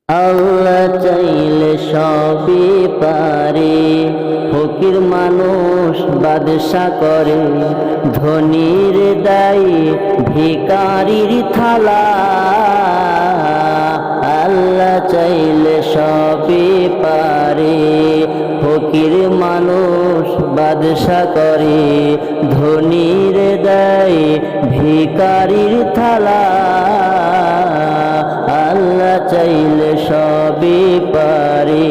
আল্লাহ চাইলে সবই পারে, ফকির মানুষ বাদশা করে, ধনীর দায়ী ভিকারির থালা। আল্লাহ চাইলে সবই পারে, ফকির মানুষ বাদশা করে, ধনীর দায়ী ভিকারির থালা। আল্লাহ চাইলে সবই পারে,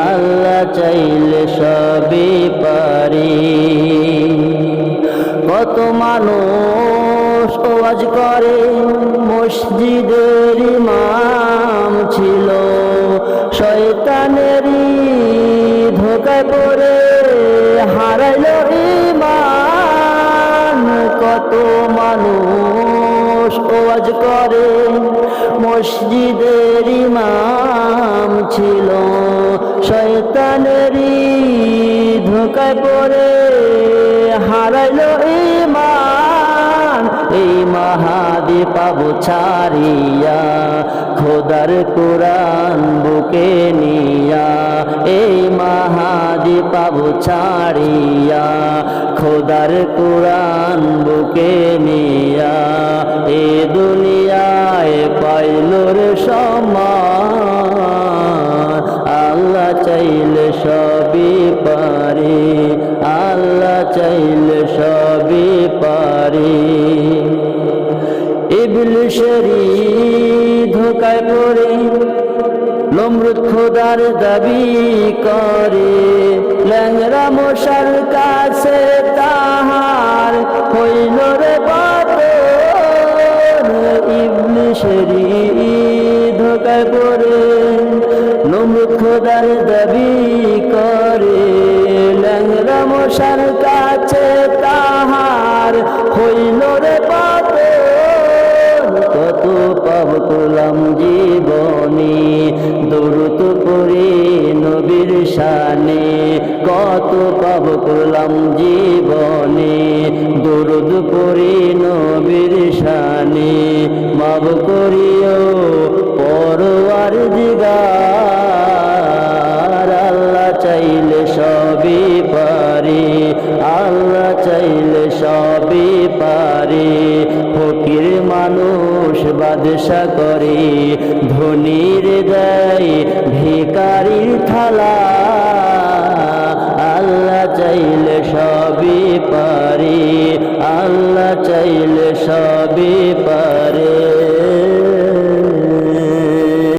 আল্লাহ চাইলে সবই পারে। কত মানুষ ওয়াজ করে, মসজিদের ইমাম ছিল, শয়তানেরই ধোঁকায় পড়ে হারাইল ঈমান। কত মানুষ ওয়াজ করে, মসজিদের ইমাম ছিল, শয়তানেরই ধোঁকায় পড়ে হারাইল ঈমান। এই মাহাদি পাবো ছাড়িয়া, খোদার কোরআন বুকে নিয়া। এই মাহাদি পাবো ছাড়িয়া, খোদার কোরআন বুকে নিয়া। এ দুনিয়ায় পাইলোর সম্মান, আল্লাহ চাইলে সবই পারে, আল্লাহ চাইলে সবই পারে। ইবলিসেরই ধোঁকায় পড়ে নমরুদ খোদার দাবি করে, ল্যাংড়া মশার কাছে তাহার হইল রে পতন। ইবলিসেরই ধোঁকায় পড়ে নমরুদ খোদার দাবি করে, ল্যাংড়া মশার কাছে তাহার হইল রে পতন। কত পাপ করলাম জীবনে, দরুদ পড়ে নবীর শানে। কত পাপ করলাম জীবনে, দরুদ পড়ে নবীর শানে। মাফ করি